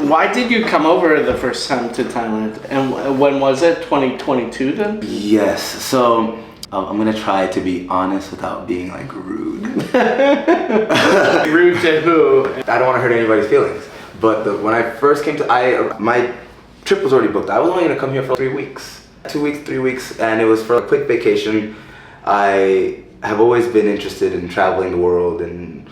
why did you come over the first time to Thailand? And when was it? 2022 then? Yes. So I'm gonna try to be honest without being like rude. Rude to who? I don't want to hurt anybody's feelings. But when I first came to, my trip was already booked. I was only gonna come here for 3 weeks, 2 weeks, 3 weeks, and it was for a quick vacation. I have always been interested in traveling the world and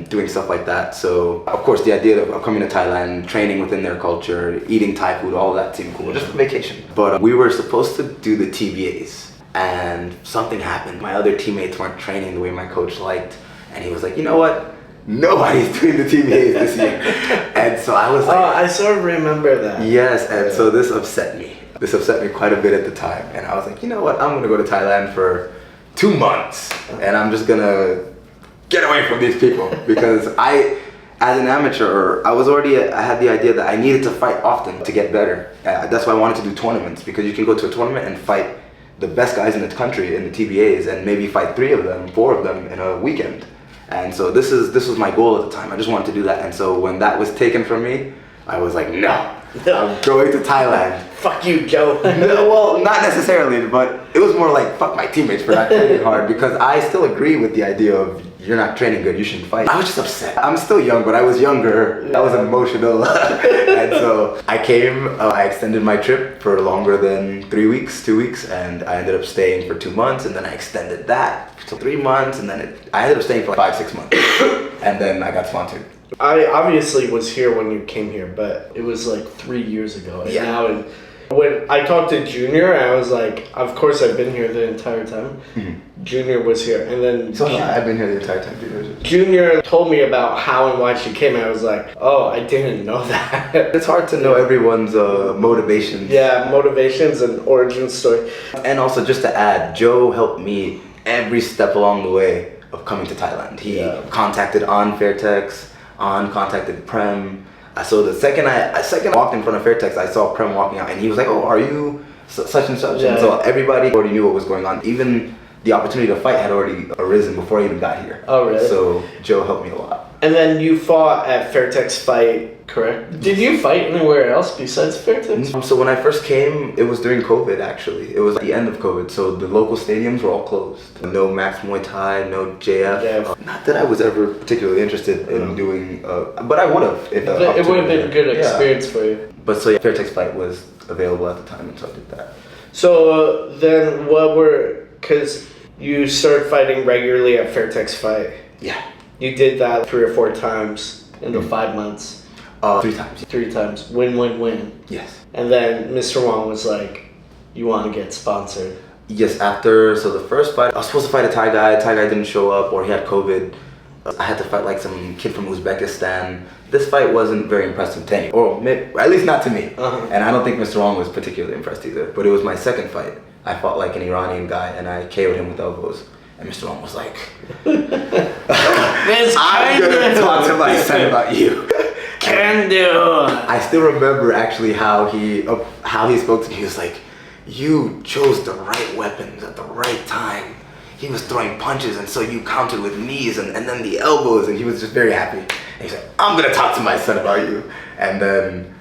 doing stuff like that. So of course the idea of coming to Thailand, training within their culture, eating Thai food, all that seemed cool, just a vacation. But we were supposed to do the TBAs and something happened. My other teammates weren't training the way my coach liked, and he was like, you know what? Nobody's doing the TBAs this year. And so I was like... Oh, I sort of remember that. Yes, and so this upset me. This upset me quite a bit at the time. And I was like, you know what? I'm gonna go to Thailand for 2 months and I'm just gonna get away from these people, because as an amateur, I had the idea that I needed to fight often to get better. That's why I wanted to do tournaments, because you can go to a tournament and fight the best guys in the country in the TBAs and maybe fight 3 of them, 4 of them in a weekend. And so this was my goal at the time. I just wanted to do that. And so when that was taken from me, I was like, no, I'm going to Thailand. Fuck you, Joe. No, well, not necessarily, but it was more like, fuck my teammates for not training hard, because I still agree with the idea of you're not training good, you shouldn't fight. I was just upset. I'm still young, but I was younger. I was emotional. And so I came, I extended my trip for longer than 3 weeks, 2 weeks, and I ended up staying for 2 months, and then I extended that to 3 months, and then I ended up staying for like 5-6 months. And then I got sponsored. I obviously was here when you came here, but it was like 3 years ago. And now when I talked to Junior, I was like, of course I've been here the entire time. Mm-hmm. Junior was here, and then... So I've been here the entire time. Junior told me about how and why she came, and I was like, oh, I didn't know that. It's hard to know everyone's motivations. Yeah, motivations and origin story. And also, just to add, Joe helped me every step along the way of coming to Thailand. He contacted on Fairtex, contacted Prem. So the second I walked in front of Fairtex, I saw Prem walking out, and he was like, oh, are you such and such? And so everybody already knew what was going on. Even the opportunity to fight had already arisen before I even got here. Oh, really? So Joe helped me a lot. And then you fought at Fairtex Fight, correct? Did you fight anywhere else besides Fairtex? So when I first came, it was during COVID, actually. It was at the end of COVID, so the local stadiums were all closed. No Max Muay Thai, no JF. Not that I was ever particularly interested in doing, but I would have. It would have been a good experience for you. But so Fairtex Fight was available at the time, and so I did that. So then because you started fighting regularly at Fairtex Fight. Yeah. You did that 3 or 4 times in the 5 months. 3 times. 3 times. Win, win, win. Yes. And then Mr. Wong was like, you want to get sponsored. Yes, so the first fight, I was supposed to fight a Thai guy. Thai guy didn't show up, or he had COVID. I had to fight like some kid from Uzbekistan. This fight wasn't very impressive to anyone, or at least not to me. And I don't think Mr. Wong was particularly impressed either. But it was my second fight. I fought like an Iranian guy, and I KO'd him with elbows. And Mr. Wong was like, I'm gonna talk to my son about you. Kendu. I still remember actually how he spoke to me. He was like, you chose the right weapons at the right time. He was throwing punches, and so you countered with knees and then the elbows, and he was just very happy. And he's like, I'm gonna talk to my son about you. And then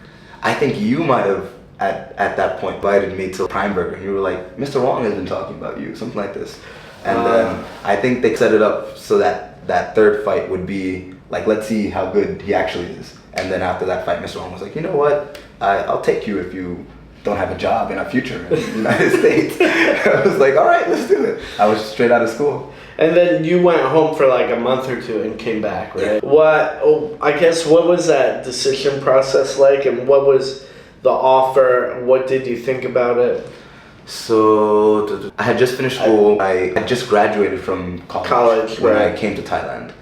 I think you might have at that point invited me to Primeburger, and you were like, Mr. Wong has been talking about you, something like this. And then I think they set it up so that third fight would be like, let's see how good he actually is. And then after that fight, Mr. Wong was like, you know what? I'll take you if you don't have a job in our future in the United States. I was like, all right, let's do it. I was straight out of school. And then you went home for like a month or 2 and came back, right? Yeah. What was that decision process like, and what was the offer? What did you think about it? So I had just finished school. I had just graduated from college when I came to Thailand.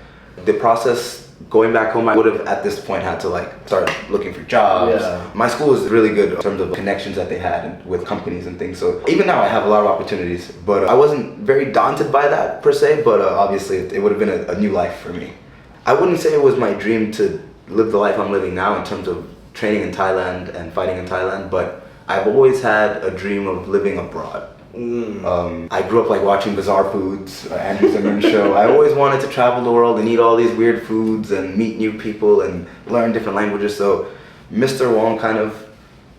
The process going back home, I would have at this point had to like start looking for jobs. Yeah. My school was really good in terms of connections that they had with companies and things. So even now I have a lot of opportunities, but I wasn't very daunted by that per se, but obviously it would have been a new life for me. I wouldn't say it was my dream to live the life I'm living now in terms of training in Thailand and fighting in Thailand, but I've always had a dream of living abroad. I grew up like watching Bizarre Foods, Andrew Zimmern's show. I always wanted to travel the world and eat all these weird foods and meet new people and learn different languages. So Mr. Wong kind of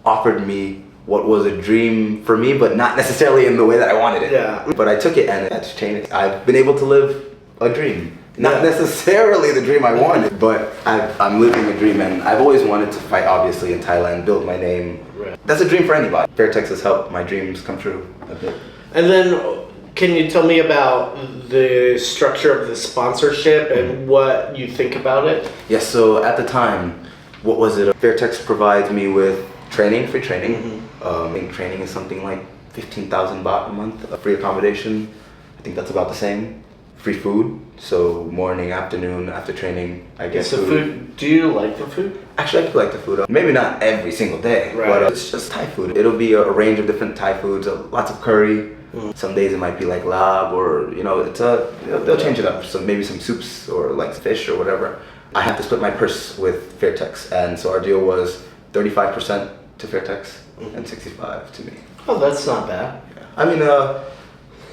offered me what was a dream for me, but not necessarily in the way that I wanted it. Yeah. But I took it and it's changed. I've been able to live a dream. Not necessarily the dream I wanted, but I'm living a dream, and I've always wanted to fight, obviously, in Thailand, build my name. Right. That's a dream for anybody. Fairtex has helped my dreams come true a bit. And then, can you tell me about the structure of the sponsorship and what you think about it? Yes, so at the time, what was it? Fairtex provides me with free training. I think training is something like 15,000 baht a month. Free accommodation, I think that's about the same. Free food, so morning, afternoon, after training, I get food. Do you like the food? Actually, I do like the food. Maybe not every single day, but it's just Thai food. It'll be a range of different Thai foods, lots of curry. Some days it might be like lab, or they'll change it up. So maybe some soups or like fish or whatever. I have to split my purse with Fairtex, and so our deal was 35% to Fairtex and 65% to me. Oh, that's not bad. Yeah. I mean,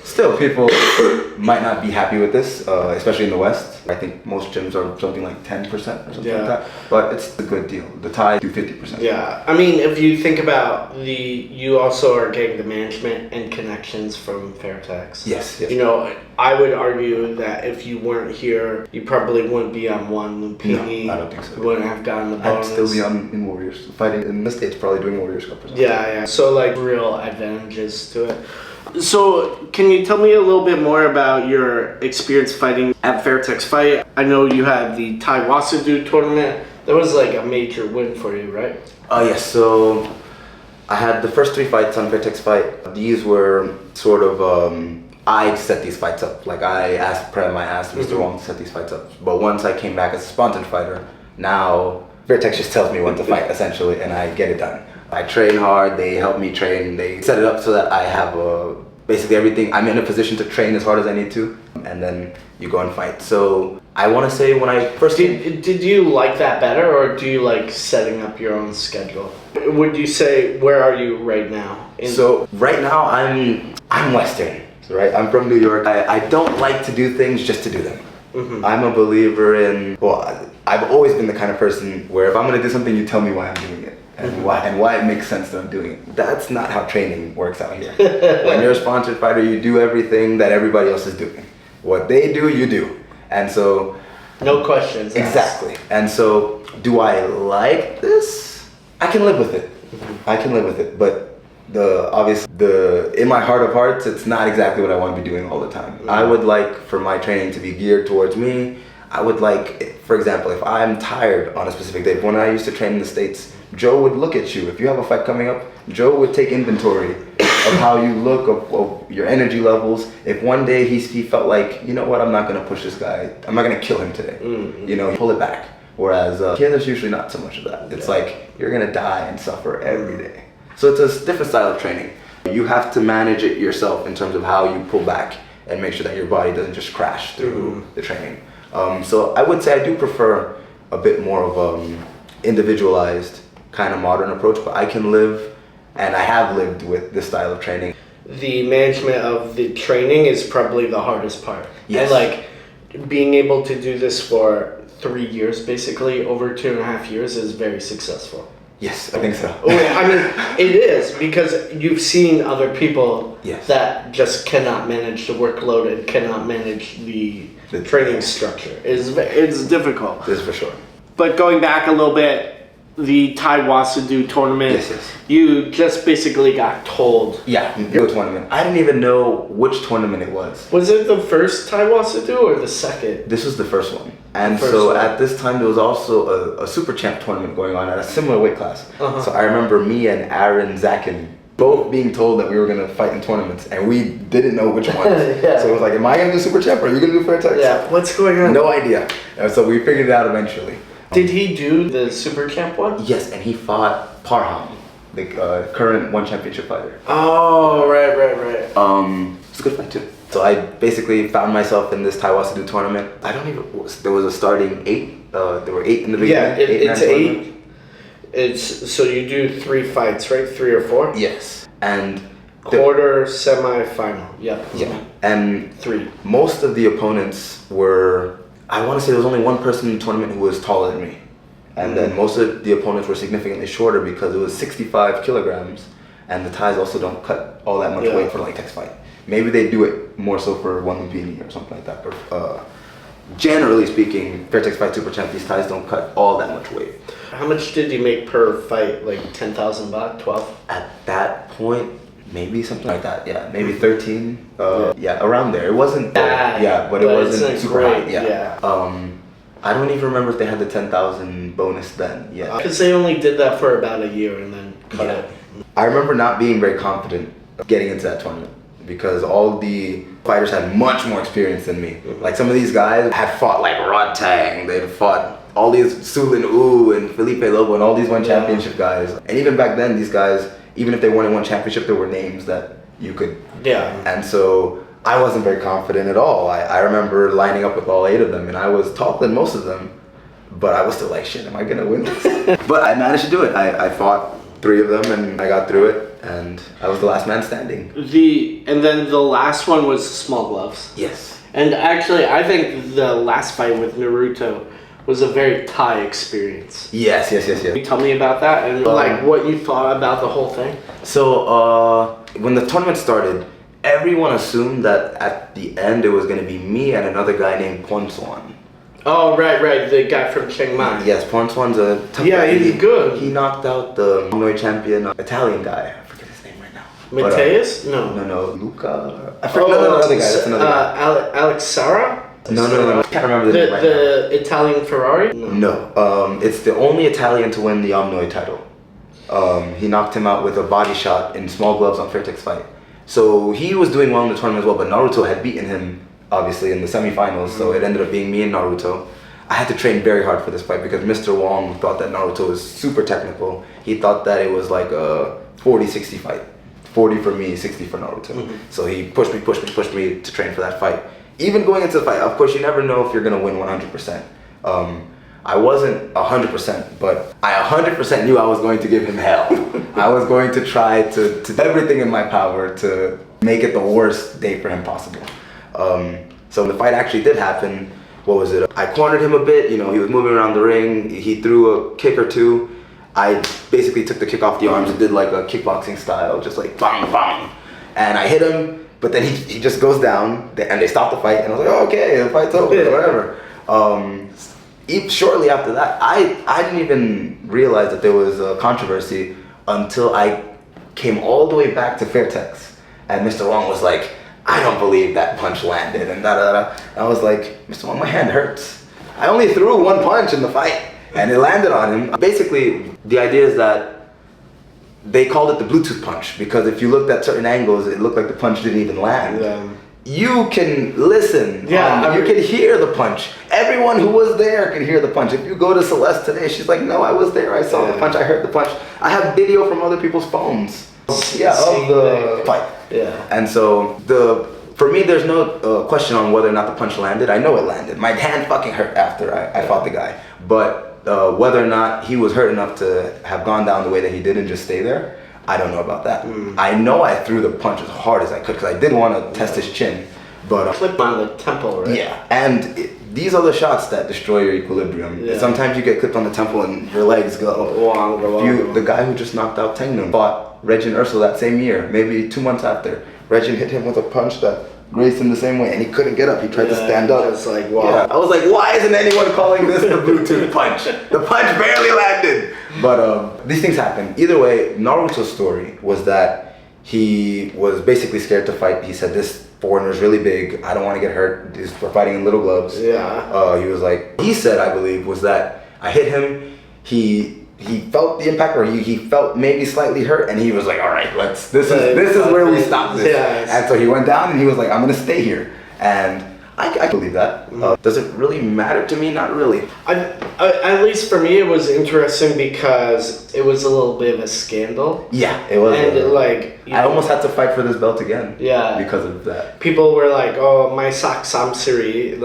still, people might not be happy with this, especially in the West. I think most gyms are something like 10% or something like that. But it's a good deal. The Thai do 50%. Yeah. I mean, if you think about you also are getting the management and connections from Fairtex. Yes. You know, I would argue that if you weren't here, you probably wouldn't be on One Lumpini. No, I don't think so. You wouldn't have gotten the bonus. I'd still be in Warriors. Fighting in the States, probably doing Warriors Cup or something. Yeah. So, like, real advantages to it. So, can you tell me a little bit more about your experience fighting at Fairtex Fight? I know you had the Taiwas tournament. That was like a major win for you, right? Yes. So, I had the first 3 fights on Fairtex Fight. These were sort of, I set these fights up. Like, I asked Mr. Wong to set these fights up. But once I came back as a sponsored fighter, now Fairtex just tells me when to fight, essentially, and I get it done. I train hard, they help me train, they set it up so that I have basically everything. I'm in a position to train as hard as I need to, and then you go and fight. So I want to say when I first did you like that better, or do you like setting up your own schedule? Would you say, where are you right now? So right now I'm Western, right? I'm from New York. I don't like to do things just to do them. I'm a believer in, I've always been the kind of person where if I'm going to do something, you tell me why I'm doing it. And why it makes sense that I'm doing it. That's not how training works out here. When you're a sponsored fighter, you do everything that everybody else is doing. What they do, you do. And so... No questions. Exactly. And so, do I like this? I can live with it. I can live with it. But in my heart of hearts, it's not exactly what I want to be doing all the time. I would like for my training to be geared towards me. I would like, for example, if I'm tired on a specific day, when I used to train in the States, Joe would look at you. If you have a fight coming up, Joe would take inventory of how you look, of your energy levels. If one day he felt like, you know what, I'm not going to push this guy. I'm not going to kill him today. You know, pull it back. Whereas here, there's usually not so much of that. It's like, you're going to die and suffer every day. So it's a different style of training. You have to manage it yourself in terms of how you pull back and make sure that your body doesn't just crash through the training. So I would say I do prefer a bit more of individualized kind of modern approach, but I can live, and I have lived with this style of training. The management of the training is probably the hardest part. Yes. And like being able to do this for 3 years, basically over 2.5 years, is very successful. Yes, I think so. I mean, it is, because you've seen other people that just cannot manage the workload and cannot manage the training structure. It's difficult. It is for sure. But going back a little bit, the Taiwas tournament, you just basically got told. Yeah, the tournament. I didn't even know which tournament it was. Was it the first Taiwas or the second? This was the first one. And so at this time, there was also a Super Champ tournament going on at a similar weight class. So I remember me and Aaron Zakin both being told that we were going to fight in tournaments, and we didn't know which one. So it was like, am I going to do Super Champ, or are you going to do Fairtex? Yeah, what's going on? No idea. And so we figured it out eventually. Did he do the Super Champ one? Yes, and he fought Parham, the current one championship fighter. Oh, right. It's a good fight too. So I basically found myself in this Taiwas tournament. There was a starting 8. There were 8 in the beginning. Yeah, it's 8. So you do 3 fights, right? 3 or 4? Yes. And quarter, semi-final. Yeah. And 3. Most of the opponents were, I want to say there was only one person in the tournament who was taller than me. And then most of the opponents were significantly shorter because it was 65 kilograms, and the Thais also don't cut all that much weight for like Tex fight. Maybe they do it more so for one Lumpini or something like that. But generally speaking, Fairtex Fight Super Champ, these Thais don't cut all that much weight. How much did you make per fight? Like 10,000 baht, 12? At that point, maybe something like that. Yeah, maybe 13. Yeah, around there. It wasn't bad, but it wasn't super high. Yeah. I don't even remember if they had the 10,000 bonus then. Yeah, because they only did that for about a year and then cut it. I remember not being very confident getting into that tournament because all the fighters had much more experience than me. Like some of these guys had fought like Rod Tang, they'd fought all these Sulin Wu and Felipe Lobo and all these one championship guys. And even back then, these guys, even if they won in one championship, there were names that you could. Yeah. And so I wasn't very confident at all. I remember lining up with all 8 of them, and I was taller than most of them, but I was still like, shit, am I gonna win this? But I managed to do it. I fought 3 of them, and I got through it, and I was the last man standing. And then the last one was small gloves. Yes. And actually, I think the last fight with Naruto was a very Thai experience. Yes. Can you tell me about that and like what you thought about the whole thing? So when the tournament started, everyone assumed that at the end it was going to be me and another guy named Ponswan. Oh, right, the guy from Chiang Mai. Yes, Ponswan's a tough guy. Yeah, he's good. He knocked out the Muay champion Italian guy. I forget his name right now. Mateus? No, Luca. I forget another guy. That's another guy. Alex Sara? No. I can't remember the name right now. The Italian Ferrari? No. It's the only Italian to win the Omnoy title. He knocked him out with a body shot in small gloves on Fairtex fight. So he was doing well in the tournament as well, but Naruto had beaten him, obviously, in the semifinals, so it ended up being me and Naruto. I had to train very hard for this fight because Mr. Wong thought that Naruto was super technical. He thought that it was like a 40-60 fight. 40 for me, 60 for Naruto. So he pushed me to train for that fight. Even going into the fight, of course, you never know if you're going to win 100%. I wasn't 100%, but I 100% knew I was going to give him hell. I was going to try to do everything in my power to make it the worst day for him possible. So when the fight actually did happen, what was it? I cornered him a bit, he was moving around the ring, he threw a kick or two. I basically took the kick off the arms and did like a kickboxing style, just like bang, bang. And I hit him, but then he just goes down, and they stopped the fight, and I was like, oh, okay, the fight's over, whatever. Shortly after that, I didn't even realize that there was a controversy until I came all the way back to Fairtex, and Mr. Wong was like, I don't believe that punch landed, and da-da-da. I was like, Mr. Wong, my hand hurts. I only threw 1 punch in the fight, and it landed on him. Basically, the idea is that they called it the Bluetooth punch, because if you looked at certain angles, it looked like the punch didn't even land. Yeah. You can listen. Yeah, you can hear the punch. Everyone who was there can hear the punch. If you go to Celeste today, she's like, no, I was there. I saw the punch. I heard the punch. I have video from other people's phones. Of the fight. Yeah. And so for me, there's no question on whether or not the punch landed. I know it landed. My hand fucking hurt after I fought the guy. But whether or not he was hurt enough to have gone down the way that he did and just stay there, I don't know about that. I know I threw the punch as hard as I could because I did want to test his chin. But clip on the temple, right? Yeah. And these are the shots that destroy your equilibrium. Yeah. Sometimes you get clipped on the temple and your legs go. The guy who just knocked out Tengnam fought Regin Ursel that same year, maybe 2 months after. Regin hit him with a punch that grazed him the same way, and he couldn't get up. He tried to stand up. It's like, wow. Yeah. I was like, why isn't anyone calling this the Bluetooth punch? The punch barely landed. But these things happen. Either way, Naruto's story was that he was basically scared to fight. He said, this foreigner's really big. I don't want to get hurt. We're fighting in little gloves. Yeah. He was like, he said, I believe, was that I hit him. He felt the impact, or he felt maybe slightly hurt, and he was like, all right, this is where we stop this. Yes. And so he went down and he was like, I'm going to stay here. And I believe that. Does it really matter to me? Not really. At least for me, it was interesting because it was a little bit of a scandal. Yeah, it was. And I almost had to fight for this belt again. Yeah. Because of that. People were like, oh, my Sak Samsiri,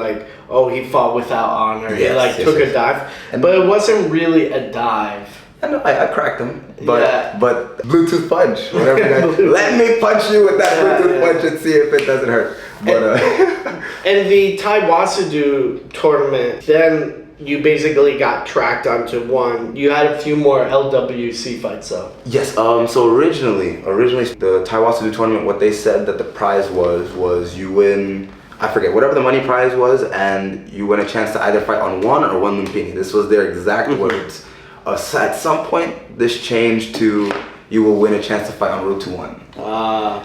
he fought without honor. Yes, he took a dive. But it wasn't really a dive. I cracked him, but Bluetooth punch, whatever you guys, let me punch you with that Bluetooth punch and see if it doesn't hurt. But and the Taiwas tournament, then you basically got tracked onto one. You had a few more LWC fights though. Yes. So originally the Taiwas tournament, what they said that the prize was you win. I forget whatever the money prize was, and you win a chance to either fight on one or one lumpini. This was their exact words. So at some point, this changed to you will win a chance to fight on Road to One.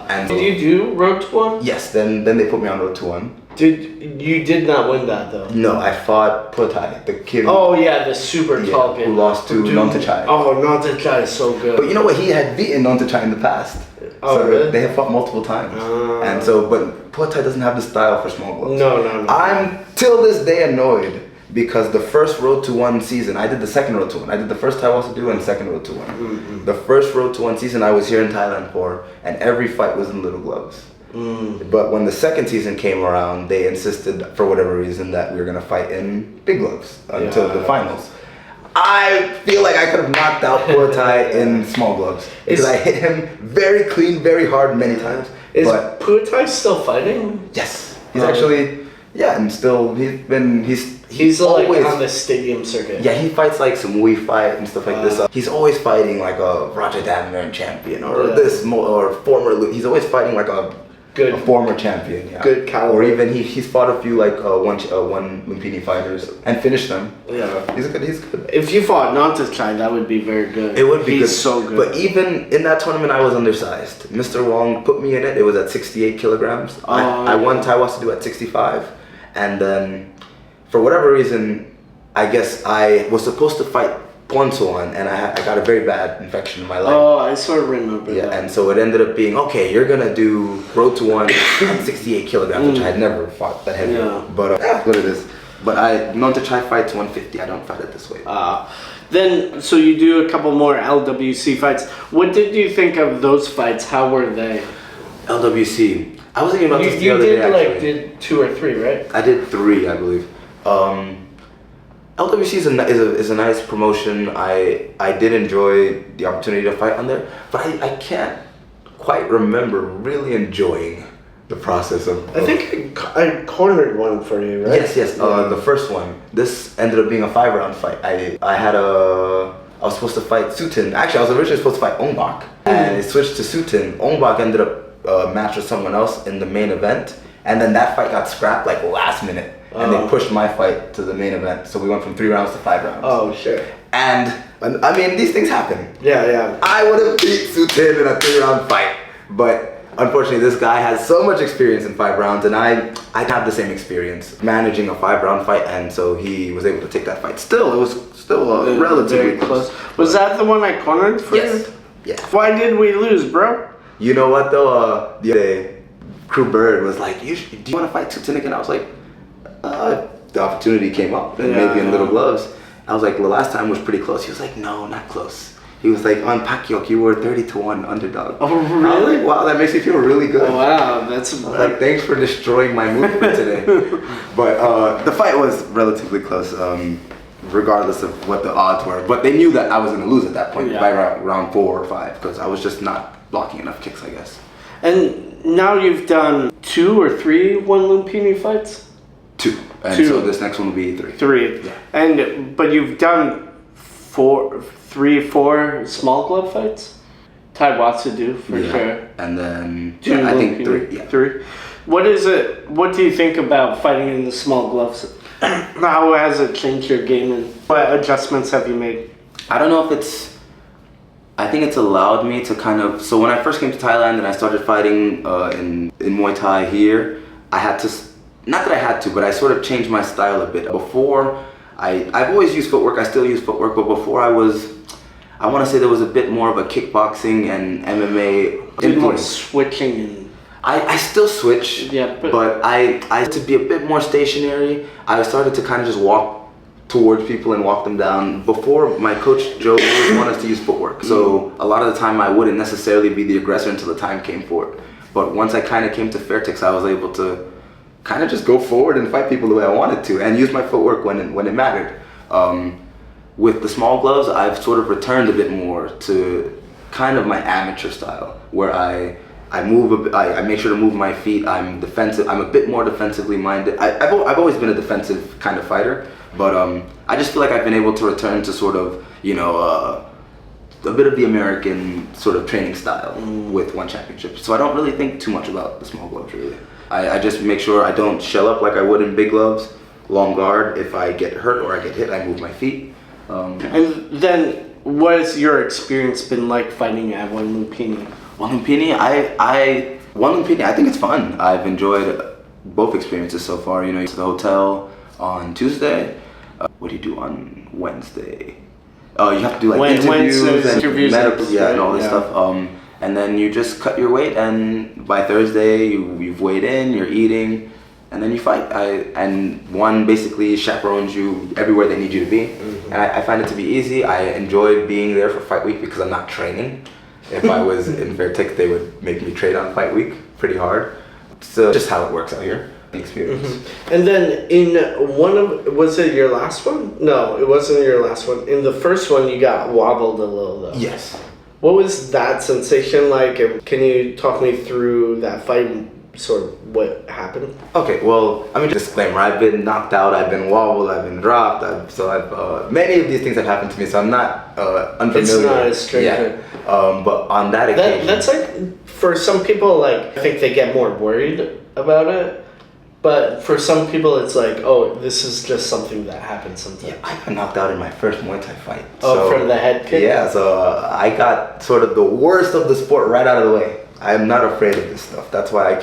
And did you do Road to One? Yes. Then they put me on Road to One. You did not win that though? No, I fought Muay Thai, the kid. Oh yeah, the super tall kid who lost to Nontachai. Oh, Nontachai is so good. But you know what? He had beaten Nontachai in the past. Oh, so really? They have fought multiple times. And so, but Muay Thai doesn't have the style for small gloves. No. I'm till this day annoyed because the first Road to One season, I did the second Road to One. I did the first Taiwas to do and the second Road to One. Mm-hmm. The first Road to One season I was here in Thailand for, and every fight was in little gloves. But when the second season came around, they insisted for whatever reason that we were gonna fight in big gloves until the finals. I feel like I could have knocked out Muay Thai in small gloves because I hit him very clean, very hard many times. Is Muay Thai still fighting? Yes, he's actually and still he's like always on the stadium circuit. Yeah, he fights like some Muay fight and stuff like this. He's always fighting like a Raja Damarin champion or he's always fighting like a former champion, good caliber. Or even he's fought a few like one Lumpini fighters and finished them. Yeah, he's good. If you fought Nontachai, that would be very good. It would be He's so good. But even in that tournament, I was undersized. Mr. Wong put me in it. It was at 68 kilograms. I won Taiwas to do at 65, and then for whatever reason, I guess I was supposed to fight Ponsuan, and I got a very bad infection in my leg. Oh, I sort of remember that. And so it ended up being, okay, you're going to do Road to One at 68 kilograms, which I had never fought that heavy. Yeah. But that's what it is. But Nontachai fights 150. I don't fight it this way. Then, so you do a couple more LWC fights. What did you think of those fights? How were they? LWC. I was thinking about this the other day, actually. You did 2 or 3, right? I did 3, I believe. LWC is a nice promotion. I did enjoy the opportunity to fight on there, but I can't quite remember really enjoying the process of I think I cornered one for you, right? Yes. The first one. This ended up being a 5-round fight. I was supposed to fight Sutin. Actually, I was originally supposed to fight Ongbak, and it switched to Sutin. Ongbak ended up matched with someone else in the main event, and then that fight got scrapped like last minute. And they pushed my fight to the main event, so we went from 3 rounds to 5 rounds. Oh, sure. And I mean, these things happen. Yeah. I would have beat Sutin in a 3-round fight, but unfortunately, this guy has so much experience in 5 rounds, and I have the same experience managing a 5-round fight, and so he was able to take that fight. Still, it was relatively close. Was that the one I cornered for you? Yes. Why did we lose, bro? You know what though? The other day, Crew Bird was like, "Do you want to fight Sutin again?" I was like, the opportunity came up, and maybe in little gloves. I was like, the last time was pretty close. He was like, no, not close. He was like, on Pakyok, you were 30-1 underdog. Oh, really? I was like, wow, that makes me feel really good. Oh, wow, that's... I was like, thanks for destroying my mood for today. But the fight was relatively close, regardless of what the odds were. But they knew that I was going to lose at that point by round 4 or 5, because I was just not blocking enough kicks, I guess. And now you've done 2 or 3 one Lumpini fights? 2. And so this next one will be 3. 3. Yeah. But you've done 3, 4 small glove fights? Taiwas to do for sure. And then 2 I think 3. Yeah. 3. What do you think about fighting in the small gloves? How has it changed your game, and what adjustments have you made? I don't know if I think it's allowed me to kind of, so when I first came to Thailand and I started fighting in Muay Thai here, I had to, not that I had to, but I sort of changed my style a bit. Before, I've always used footwork, I still use footwork, but before I want to say there was a bit more of a kickboxing and MMA influence. Switching and... I still switch, but I to be a bit more stationary. I started to kind of just walk towards people and walk them down. Before, my coach Joe always wanted us to use footwork, so a lot of the time I wouldn't necessarily be the aggressor until the time came for it. But once I kind of came to Fairtex, I was able to kind of just go forward and fight people the way I wanted to and use my footwork when it mattered. With the small gloves, I've sort of returned a bit more to kind of my amateur style, where I make sure to move my feet. I'm defensive. I'm a bit more defensively minded. I've always been a defensive kind of fighter, but I just feel like I've been able to return to sort of, a bit of the American sort of training style with one championship. So I don't really think too much about the small gloves, really. I just make sure I don't shell up like I would in big gloves, long guard. If I get hurt or I get hit, I move my feet. And then, what has your experience been like fighting at One Lumpini? One Lumpini, I think it's fun. I've enjoyed both experiences so far. To the hotel on Tuesday. What do you do on Wednesday? Oh, you have to do like interviews and all this stuff. And then you just cut your weight, and by Thursday you've weighed in, you're eating, and then you fight. And one basically chaperones you everywhere they need you to be. Mm-hmm. And I find it to be easy. I enjoy being there for fight week because I'm not training. If I was in Fairtex, they would make me train on fight week pretty hard. So just how it works out here. Experience. Mm-hmm. And then was it your last one? No, it wasn't your last one. In the first one, you got wobbled a little though. Yes. What was that sensation like? And can you talk me through that fight and sort of what happened? Okay, well, disclaimer, I've been knocked out, I've been wobbled, I've been dropped, many of these things have happened to me, so I'm not unfamiliar. It's not a stranger. Yeah. But on that occasion... That's like, for some people, I think they get more worried about it. But for some people, it's like, oh, this is just something that happens sometimes. Yeah, I got knocked out in my first Muay Thai fight. From the head kick? Yeah, so I got sort of the worst of the sport right out of the way. I'm not afraid of this stuff. That's why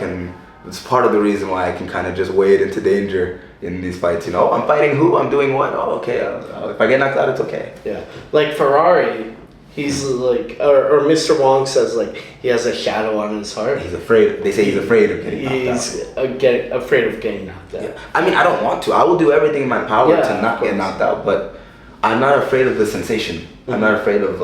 it's part of the reason why I can kind of just wade into danger in these fights. I'm fighting who? I'm doing what? Oh, okay. If I get knocked out, it's okay. Yeah. Like Ferrari, he's like, or Mr. Wong says he has a shadow on his heart. He's afraid. They say he's afraid of getting knocked out. He's afraid of getting knocked out. Yeah. I don't want to. I will do everything in my power to not get knocked out, but I'm not afraid of the sensation. Mm-hmm. I'm not afraid of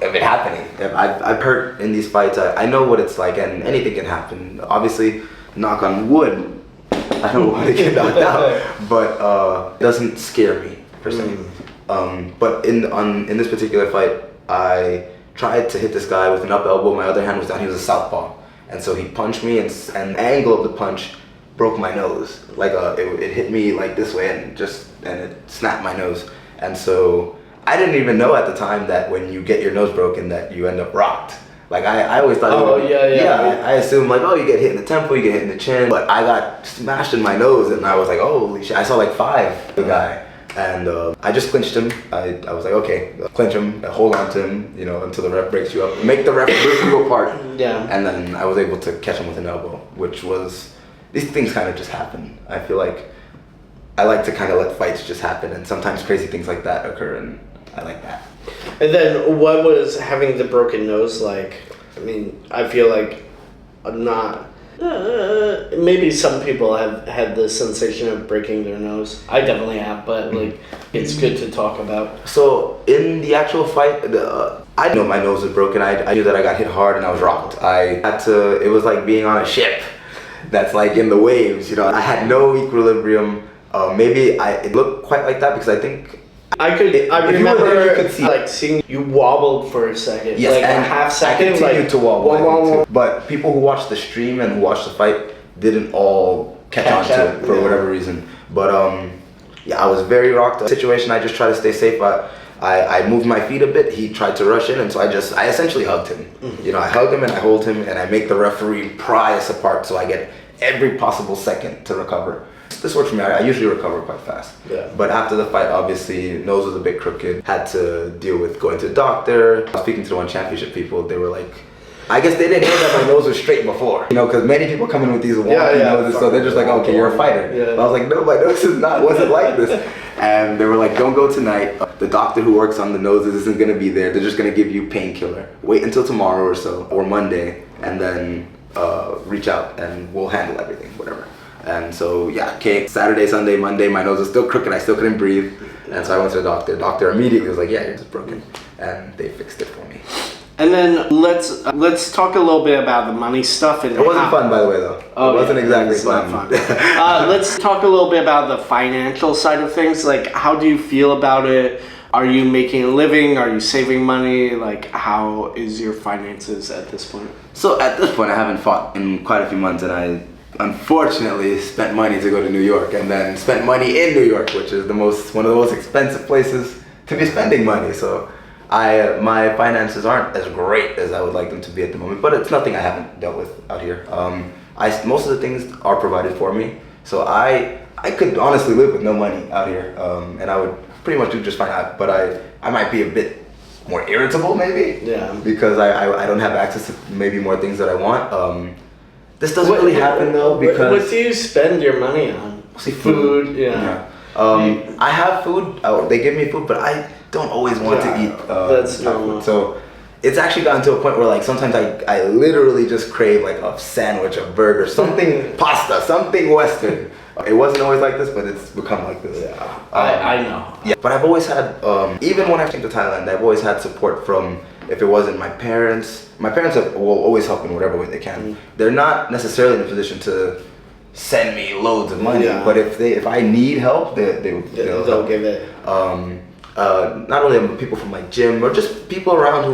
of it happening. I've hurt in these fights. I know what it's like, and anything can happen. Obviously, knock on wood, I don't want to get knocked out, but it doesn't scare me per se. But in this particular fight, I tried to hit this guy with an up elbow. My other hand was down. He was a southpaw, and so he punched me, and the angle of the punch broke my nose. It hit me like this way, and it snapped my nose. And so I didn't even know at the time that when you get your nose broken that you end up rocked. I always thought. I assumed you get hit in the temple, you get hit in the chin, but I got smashed in my nose, and I was like, holy shit! I saw 5 the guy. And I just clinched him. I was like, okay, clinch him, hold on to him, until the ref breaks you up. Make the ref rip you apart. Yeah. And then I was able to catch him with an elbow, which was, these things kind of just happen. I feel like I like to kind of let fights just happen, and sometimes crazy things like that occur, and I like that. And then what was having the broken nose like? I feel like I'm not... maybe some people have had the sensation of breaking their nose. I definitely have, but it's good to talk about. So in the actual fight, I know my nose was broken. I knew that I got hit hard and I was rocked. It was like being on a ship that's in the waves. I had no equilibrium. It looked quite like that because I think I remember seeing you wobbled for a second. Yes, and a half second. I continued to wobble. But people who watched the stream and who watched the fight didn't all catch on to it for whatever reason. But I was very rocked. The situation, I just tried to stay safe. I moved my feet a bit. He tried to rush in, and so I essentially hugged him. Mm-hmm. I hug him and I hold him, and I make the referee pry us apart so I get every possible second to recover. This works for me. I usually recover quite fast. Yeah. But after the fight, obviously, nose was a bit crooked. Had to deal with going to the doctor. Speaking to the One Championship people, they were like, I guess they didn't know that my nose was straight before. Because many people come in with these wonky noses, so they're just like, okay, you're a fighter. Yeah. I was like, no, my nose wasn't like this. And they were like, don't go tonight. The doctor who works on the noses isn't going to be there. They're just going to give you painkiller. Wait until tomorrow or so, or Monday, and then reach out and we'll handle everything, whatever. And so, okay, Saturday, Sunday, Monday, my nose was still crooked. I still couldn't breathe. And so I went to the doctor. The doctor immediately was like, yeah, you're just broken. And they fixed it for me. And then let's talk a little bit about the money stuff. And it wasn't fun, by the way, though. It wasn't exactly fun. Let's talk a little bit about the financial side of things. How do you feel about it? Are you making a living? Are you saving money? How is your finances at this point? So at this point, I haven't fought in quite a few months, and unfortunately spent money to go to New York, and then spent money in New York, which is one of the most expensive places to be spending money. So my finances aren't as great as I would like them to be at the moment, but it's nothing I haven't dealt with out here. Most of the things are provided for me, so I could honestly live with no money out here, and I would pretty much do just fine. But I might be a bit more irritable maybe, because I don't have access to maybe more things that I want. This doesn't really happen though, because what do you spend your money on? Food. Yeah. I have food. They give me food, but I don't always want to eat. That's normal. So it's actually gotten to a point where like sometimes I literally just crave like a sandwich, a burger, something pasta, something Western. It wasn't always like this, but it's become like this. Yeah, I know. Yeah, but I've always had, even when I came to Thailand, I've always had support from, if it wasn't my parents will always help in whatever way they can. They're not necessarily in a position to send me loads of money, but if I need help, they'll give it. Not only people from my gym, or just people around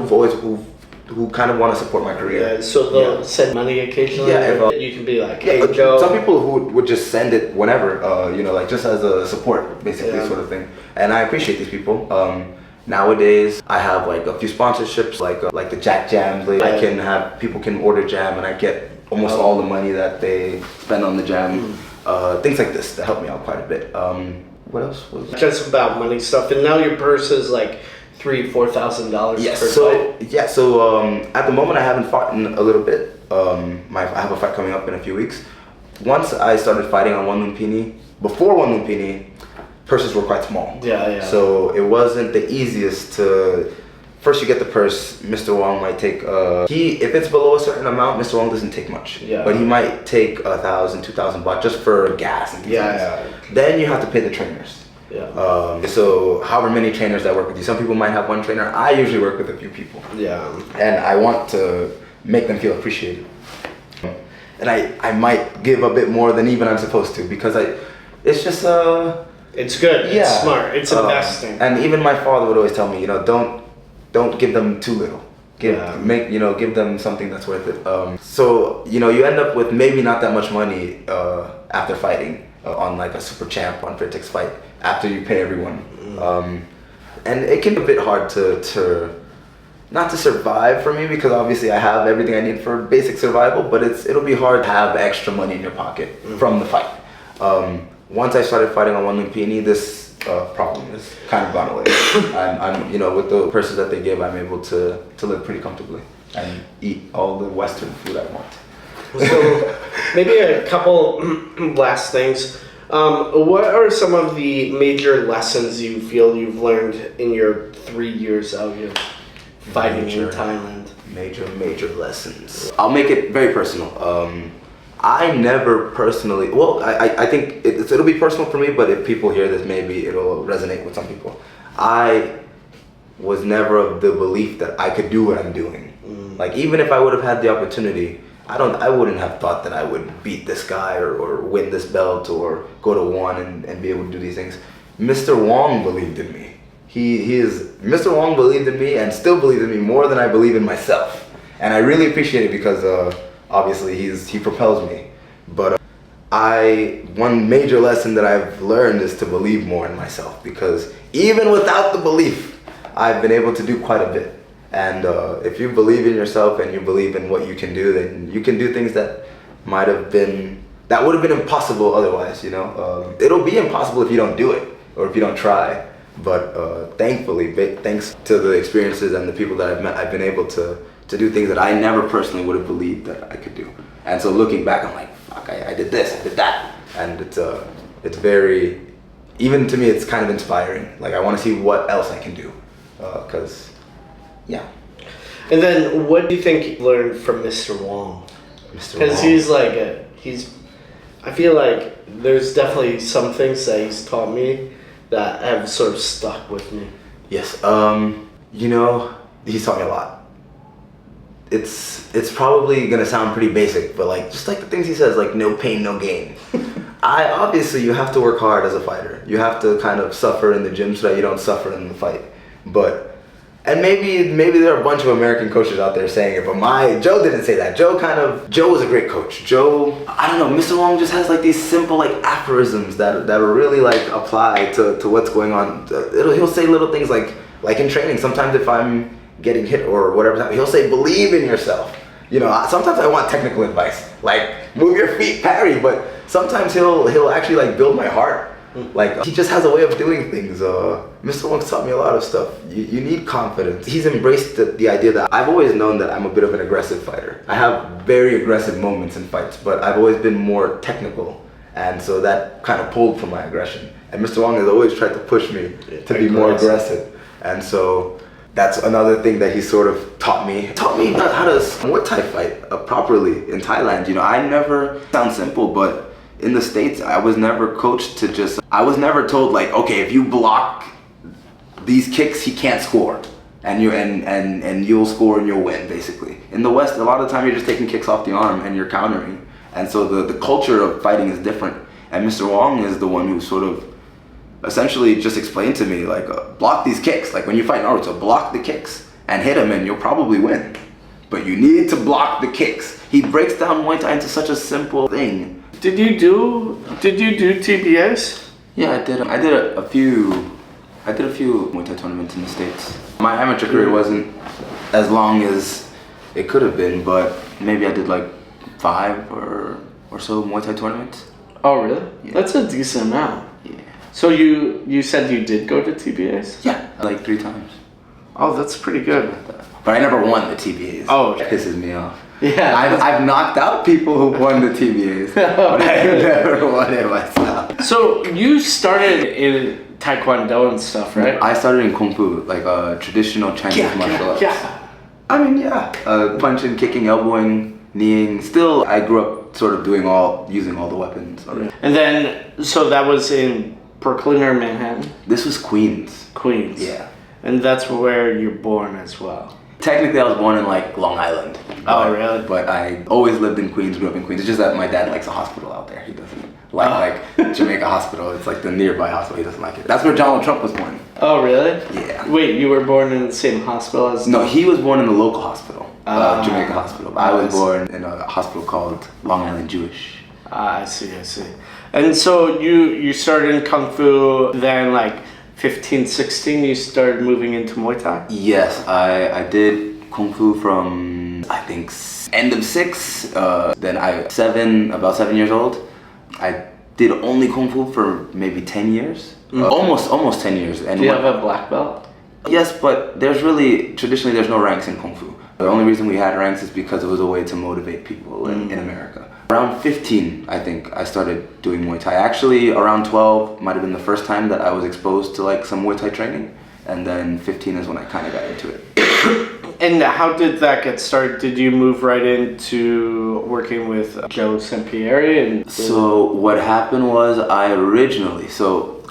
who kind of want to support my career. Yeah, so they'll send money occasionally. Yeah, you can be like, hey, Joe. Some people who would just send it whenever, like just as a support, basically, sort of thing. And I appreciate these people. Nowadays, I have like a few sponsorships, like the Jack Jams. People can order jam, and I get almost all the money that they spend on the jam. Things like this that help me out quite a bit. What else was just about money stuff? And now your purse is like $3,000-$4,000 per fight. So at the moment I haven't fought in a little bit. I have a fight coming up in a few weeks. Once I started fighting on One Lumpini, before One Lumpini, purses were quite small. Yeah. So it wasn't the easiest to. First, you get the purse. Mr. Wong might take. If it's below a certain amount, Mr. Wong doesn't take much. Yeah. But he might take 1,000, 2,000 baht just for gas and things. Then you have to pay the trainers. Yeah. So however many trainers that work with you, some people might have one trainer. I usually work with a few people. Yeah. And I want to make them feel appreciated. And I might give a bit more than even I'm supposed to, because it's just it's good. It's smart. It's investing. And even my father would always tell me, don't give them too little. Give them something that's worth it. So you end up with maybe not that much money after fighting on like a super champ on Fairtex fight, after you pay everyone. And it can be a bit hard to not to survive for me, because obviously I have everything I need for basic survival, but it'll be hard to have extra money in your pocket from the fight. Once I started fighting on One Lumpini, this problem is kind of gone away. I'm with the purses that they give, I'm able to live pretty comfortably and eat all the Western food I want. So maybe a couple last things. What are some of the major lessons you feel you've learned in your 3 years out here fighting in Thailand? Major lessons. I'll make it very personal. I never personally, I think it'll be personal for me, but if people hear this, maybe it'll resonate with some people. I was never of the belief that I could do what I'm doing. Like, even if I would have had the opportunity, I wouldn't have thought that I would beat this guy or win this belt or go to One and be able to do these things. Mr. Wong believed in me. Mr. Wong believed in me and still believes in me more than I believe in myself. And I really appreciate it, because obviously he propels me. But one major lesson that I've learned is to believe more in myself, because even without the belief, I've been able to do quite a bit. And if you believe in yourself and you believe in what you can do, then you can do things that would have been impossible otherwise. It'll be impossible if you don't do it or if you don't try. But thankfully, thanks to the experiences and the people that I've met, I've been able to do things that I never personally would have believed that I could do. And so looking back, I'm like, fuck, I did this, I did that. And it's very, even to me, it's kind of inspiring. Like, I want to see what else I can do. Yeah. And then what do you think you learned from Mr. Wong? Because he's like, I feel like there's definitely some things that he's taught me that have sort of stuck with me. Yes. He's taught me a lot. It's probably gonna sound pretty basic, but just like the things he says, like no pain, no gain. Obviously you have to work hard as a fighter. You have to kind of suffer in the gym so that you don't suffer in the fight. And maybe there are a bunch of American coaches out there saying it, but Joe didn't say that. Joe was a great coach. Joe, I don't know, Mr. Wong just has like these simple like aphorisms that really like apply to what's going on. He'll say little things like in training, sometimes if I'm getting hit or whatever, he'll say, believe in yourself. You know, sometimes I want technical advice, like move your feet, parry, but sometimes he'll actually like build my heart. Like, he just has a way of doing things. Mr. Wong's taught me a lot of stuff. You need confidence. He's embraced the idea that I've always known that I'm a bit of an aggressive fighter. I have very aggressive moments in fights, but I've always been more technical. And so that kind of pulled from my aggression. And Mr. Wong has always tried to push me to be more aggressive. And so that's another thing that he sort of taught me how to Muay Thai fight properly in Thailand. You know, I never, sounds simple, but in the States, I was never coached to I was never told like, okay, if you block these kicks, he can't score. And you'll score and you'll win, basically. In the West, a lot of the time you're just taking kicks off the arm and you're countering. And so the culture of fighting is different. And Mr. Wong is the one who sort of essentially just explained to me, like, block these kicks. Like when you fight Naruto, block the kicks and hit him and you'll probably win. But you need to block the kicks. He breaks down Muay Thai into such a simple thing. Did you do TBS? Yeah, I did. I did a few Muay Thai tournaments in the States. My amateur career wasn't as long as it could have been, but maybe I did like 5 or so Muay Thai tournaments. Oh, really? Yeah. That's a decent amount. Yeah. So you said you did go to TBS? Yeah, like 3 times. Oh, that's pretty good. But I never won the TBAs. Oh, it pisses me off. Yeah, I've knocked out people who won the TBAs, but I've never won it myself. So you started in Taekwondo and stuff, right? I started in Kung Fu, like traditional Chinese martial arts. Yeah. I mean, yeah. Punching, kicking, elbowing, kneeing. Still, I grew up sort of using all the weapons already. And then, so that was in Brooklyn or Manhattan? This was Queens. Queens. Yeah. And that's where you're born as well. Technically, I was born in like Long Island. Oh, really? But I always lived in Queens, grew up in Queens. It's just that my dad likes a hospital out there. He doesn't like Jamaica Hospital. It's like the nearby hospital. He doesn't like it. That's where Donald Trump was born. Oh, really? Yeah. Wait, you were born in the same hospital as? No, he was born in the local hospital, Jamaica Hospital. I was born in a hospital called Long Island Jewish. I see. And so you started in Kung Fu, then like 15, 16, you started moving into Muay Thai? Yes, I did Kung Fu from, I think, end of 6, then about 7 years old. I did only Kung Fu for maybe 10 years. Almost 10 years. And do you have a black belt? Yes, but traditionally there's no ranks in Kung Fu. The only reason we had ranks is because it was a way to motivate people in America. Around 15, I think, I started doing Muay Thai. Actually, around 12 might have been the first time that I was exposed to like some Muay Thai training. And then 15 is when I kind of got into it. And how did that get started? Did you move right into working with Joe Sampieri? So what happened was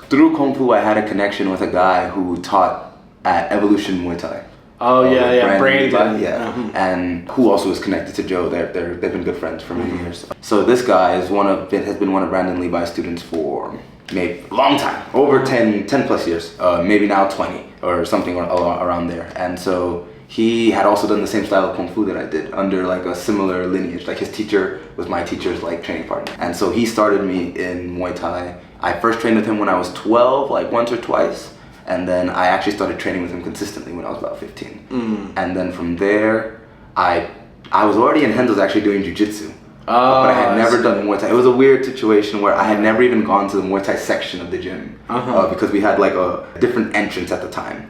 through Kung Fu, I had a connection with a guy who taught at Evolution Muay Thai. Oh, yeah, Brandon. Yeah, and who also is connected to Joe. They've been good friends for many years. So this guy has been one of Brandon Levi's students for maybe a long time, over 10 plus years, maybe now 20 or something around there. And so he had also done the same style of Kung Fu that I did under like a similar lineage. Like his teacher was my teacher's like training partner. And so he started me in Muay Thai. I first trained with him when I was 12, like once or twice. And then I actually started training with him consistently when I was about 15. And then from there, I was already in Hendo's actually doing jiu-jitsu. But I had never done Muay Thai. It was a weird situation where I had never even gone to the Muay Thai section of the gym because we had like a different entrance at the time.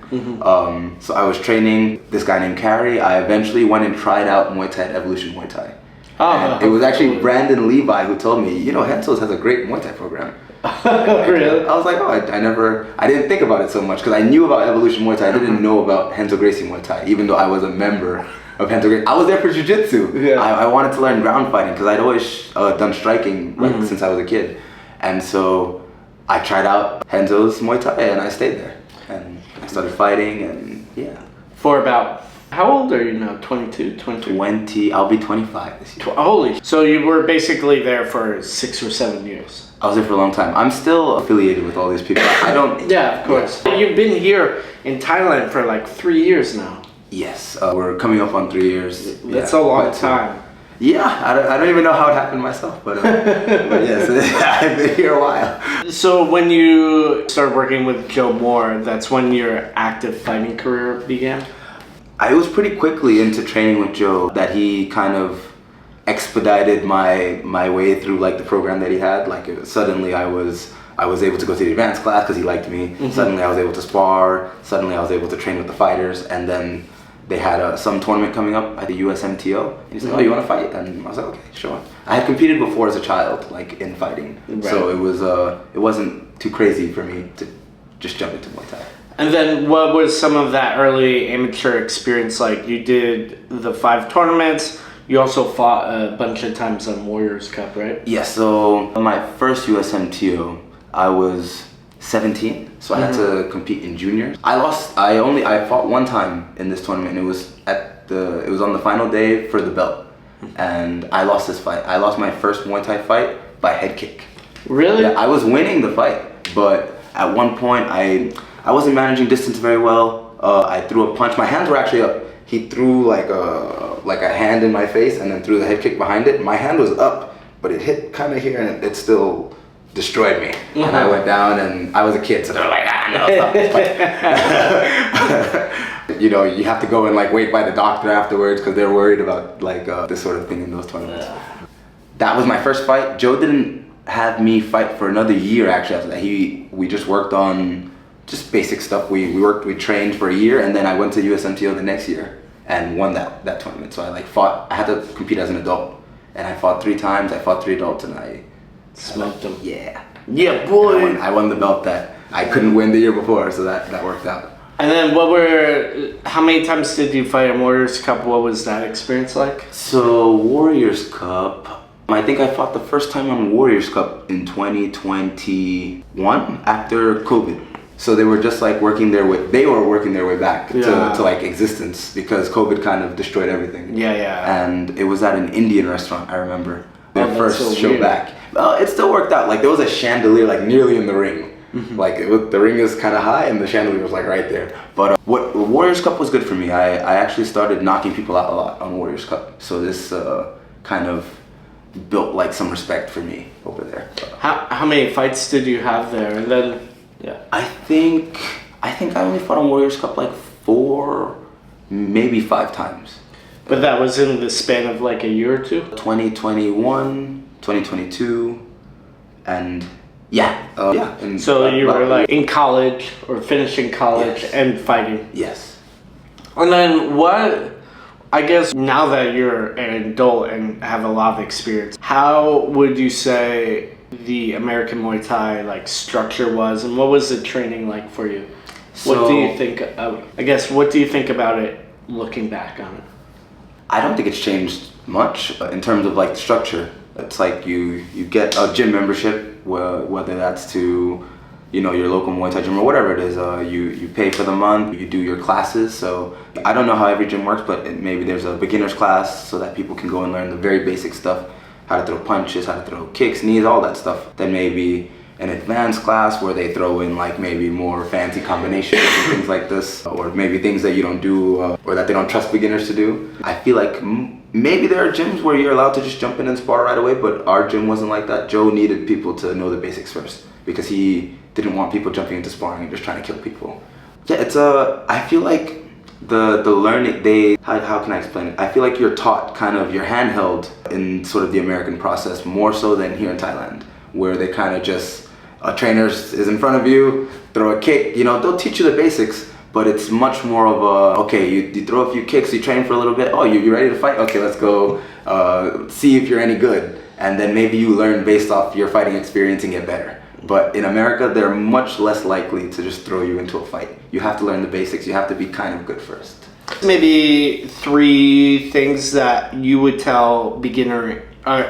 So I was training this guy named Carrie. I eventually went and tried out Muay Thai at Evolution Muay Thai. It was actually Brandon Levi who told me, Henso's has a great Muay Thai program. Really? I was like, I didn't think about it so much because I knew about Evolution Muay Thai. I didn't know about Henso Gracie Muay Thai, even though I was a member of Henso Gracie. I was there for jiu-jitsu. Yeah. I wanted to learn ground fighting because I'd always done striking since I was a kid. And so I tried out Henso's Muay Thai and I stayed there. And I started fighting and yeah. For about, how old are you now? 22, 23? 20, I'll be 25 this year. Holy. So you were basically there for 6 or 7 years? I was there for a long time. I'm still affiliated with all these people. I don't... Yeah, of course. Yeah. You've been here in Thailand for like 3 years now. Yes, we're coming up on 3 years. That's a long time. Yeah, I don't even know how it happened myself, but yes, I've been here a while. So when you started working with Joe Moore, that's when your active fighting career began? I was pretty quickly into training with Joe, that he kind of expedited my way through like the program that he had. Like suddenly I was able to go to the advanced class because he liked me. Mm-hmm. Suddenly I was able to spar. Suddenly I was able to train with the fighters, and then they had some tournament coming up at the USMTO. And he's like, "Oh, you want to fight?" And I was like, "Okay, sure." I had competed before as a child, like in fighting, right. So it wasn't too crazy for me to just jump into Muay Thai. And then what was some of that early amateur experience like? You did the 5 tournaments. You also fought a bunch of times on Warriors Cup, right? Yeah. So my first USMTO, I was 17, so I had to compete in juniors. I fought one time in this tournament, and it was on the final day for the belt, and I lost this fight. I lost my first Muay Thai fight by head kick. Really? Yeah, I was winning the fight, but at one point I wasn't managing distance very well. I threw a punch. My hands were actually up. He threw like a hand in my face and then threw the head kick behind it. My hand was up, but it hit kind of here, and it still destroyed me. Mm-hmm. And I went down, and I was a kid, so they were like, no, stop this fight. You know, you have to go and like wait by the doctor afterwards because they're worried about like this sort of thing in those tournaments. Yeah. That was my first fight. Joe didn't have me fight for another year actually after that. We just worked on just basic stuff. We trained for a year, and then I went to USMTO the next year and won that tournament. So I had to compete as an adult, and I fought 3 times. I fought 3 adults, and I smoked them. Yeah. Yeah, boy. I won the belt that I couldn't win the year before, so that worked out. And then how many times did you fight in Warriors Cup? What was that experience like? So Warriors Cup, I think I fought the first time on Warriors Cup in 2021 after COVID. So they were just like working their way back to like existence because COVID kind of destroyed everything. Yeah. And it was at an Indian restaurant, I remember. Their first show back. Well, it still worked out. Like there was a chandelier like nearly in the ring. Mm-hmm. Like the ring is kind of high and the chandelier was like right there. But what Warriors Cup was good for me. I actually started knocking people out a lot on Warriors Cup. So this kind of built like some respect for me over there. How many fights did you have there? And then I think I only fought on Warriors Cup like 4, maybe 5 times. But that was in the span of like a year or two? 2021, 2022, and And so you were like in college or finishing college and fighting? Yes. And then I guess now that you're an adult and have a lot of experience, how would you say the American Muay Thai like structure was, and what was the training like for you? What do you think what do you think about it looking back on it? I don't think it's changed much in terms of like the structure. It's like you get a gym membership, whether that's to, you know, your local Muay Thai gym or whatever it is. You pay for the month, you do your classes. So I don't know how every gym works, but maybe there's a beginner's class so that people can go and learn the very basic stuff, how to throw punches, how to throw kicks, knees, all that stuff. Then maybe an advanced class where they throw in like maybe more fancy combinations and things like this, or maybe things that you don't do or that they don't trust beginners to do. I feel like maybe there are gyms where you're allowed to just jump in and spar right away, but our gym wasn't like that. Joe needed people to know the basics first because he didn't want people jumping into sparring and just trying to kill people. Yeah, I feel like the learning, how can I explain it? I feel like you're taught you're handheld in sort of the American process more so than here in Thailand, where they kind of just, a trainer is in front of you, throw a kick, you know, they'll teach you the basics, but it's much more of you throw a few kicks, you train for a little bit, you ready to fight? Okay, let's go see if you're any good. And then maybe you learn based off your fighting experience and get better. But in America, they're much less likely to just throw you into a fight. You have to learn the basics. You have to be kind of good first. Maybe 3 things that you would tell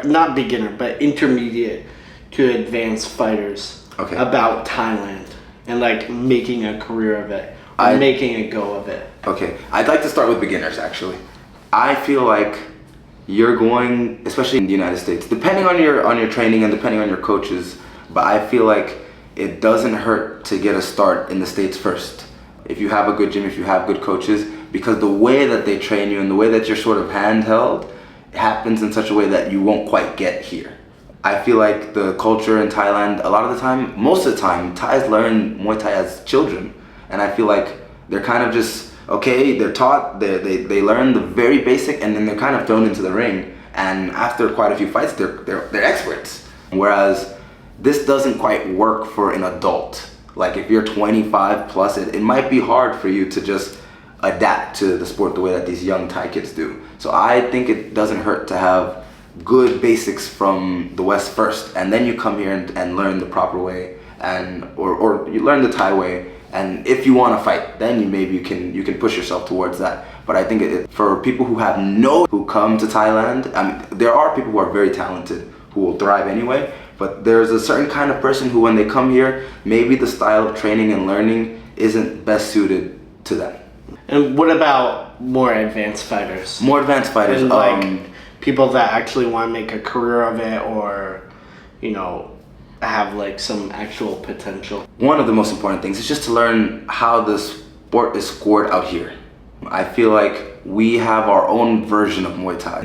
not beginner, but intermediate to advanced fighters about Thailand and like making a career of it, or making a go of it. Okay, I'd like to start with beginners actually. I feel like you're going, especially in the United States, depending on your training and depending on your coaches, But I feel like it doesn't hurt to get a start in the States first. If you have a good gym, if you have good coaches, because the way that they train you and the way that you're sort of handheld happens in such a way that you won't quite get here. I feel like the culture in Thailand, a lot of the time, most of the time, Thais learn Muay Thai as children. And I feel like they're kind of just, okay, they're taught, they learn the very basic, and then they're kind of thrown into the ring. And after quite a few fights, they're experts. Whereas this doesn't quite work for an adult. Like if you're 25 plus, it might be hard for you to just adapt to the sport the way that these young Thai kids do. So I think it doesn't hurt to have good basics from the West first, and then you come here and learn the proper way, or you learn the Thai way. And if you want to fight, then you can push yourself towards that. But I think for people who come to Thailand, I mean, there are people who are very talented who will thrive anyway. But there's a certain kind of person who, when they come here, maybe the style of training and learning isn't best suited to them. And what about more advanced fighters? More advanced fighters, and like people that actually want to make a career of it, or have like some actual potential. One of the most important things is just to learn how the sport is scored out here. I feel like we have our own version of Muay Thai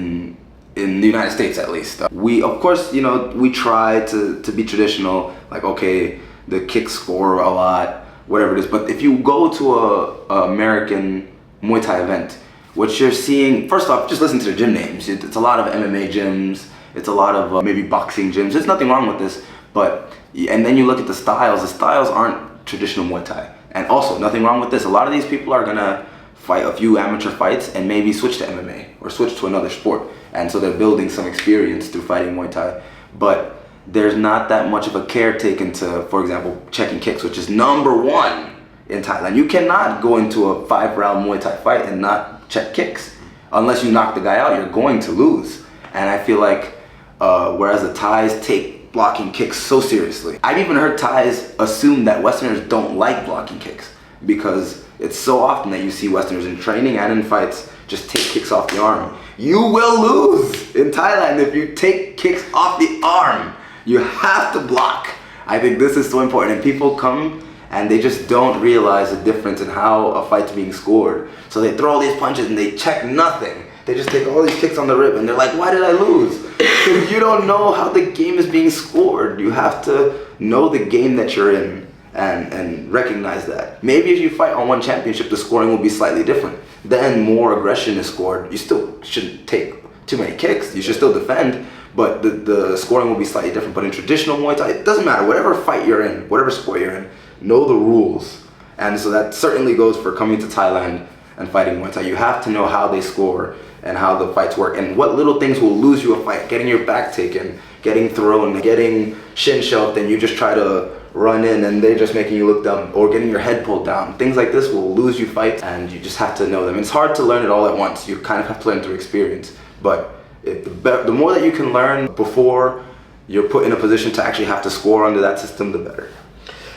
in the United States, at least. We, of course, we try to be traditional, like, okay, the kicks score a lot, whatever it is. But if you go to a American Muay Thai event, what you're seeing, first off, just listen to the gym names. It's a lot of MMA gyms. It's a lot of maybe boxing gyms. There's nothing wrong with this. And then you look at the styles aren't traditional Muay Thai. And also, nothing wrong with this. A lot of these people are gonna fight a few amateur fights and maybe switch to MMA or switch to another sport. And so they're building some experience through fighting Muay Thai. But there's not that much of a care taken to, for example, checking kicks, which is number one in Thailand. You cannot go into a 5-round Muay Thai fight and not check kicks. Unless you knock the guy out, you're going to lose. And I feel like, whereas the Thais take blocking kicks so seriously. I've even heard Thais assume that Westerners don't like blocking kicks, because it's so often that you see Westerners in training and in fights just take kicks off the arm. You will lose in Thailand if you take kicks off the arm. You have to block. I think this is so important, and people come and they just don't realize the difference in how a fight's being scored. So they throw all these punches and they check nothing. They just take all these kicks on the rib and they're like, why did I lose? Because you don't know how the game is being scored. You have to know the game that you're in and recognize that. Maybe if you fight on one championship, the scoring will be slightly different. Then more aggression is scored. You still shouldn't take too many kicks. You should still defend, but the scoring will be slightly different. But in traditional Muay Thai, it doesn't matter. Whatever fight you're in, whatever sport you're in, know the rules. And so that certainly goes for coming to Thailand and fighting Muay Thai. You have to know how they score and how the fights work, and what little things will lose you a fight. Getting your back taken, getting thrown, getting shin shoved, and you just try to run in and they're just making you look dumb, or getting your head pulled down. Things like this will lose you fights, and you just have to know them. It's hard to learn it all at once. You kind of have to learn through experience. But the more that you can learn before you're put in a position to actually have to score under that system, the better.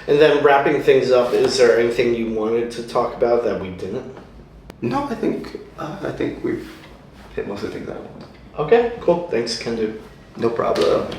And then wrapping things up, is there anything you wanted to talk about that we didn't? No, I think we've hit most of the things I want. Okay, cool. Thanks, Kendu. No problem.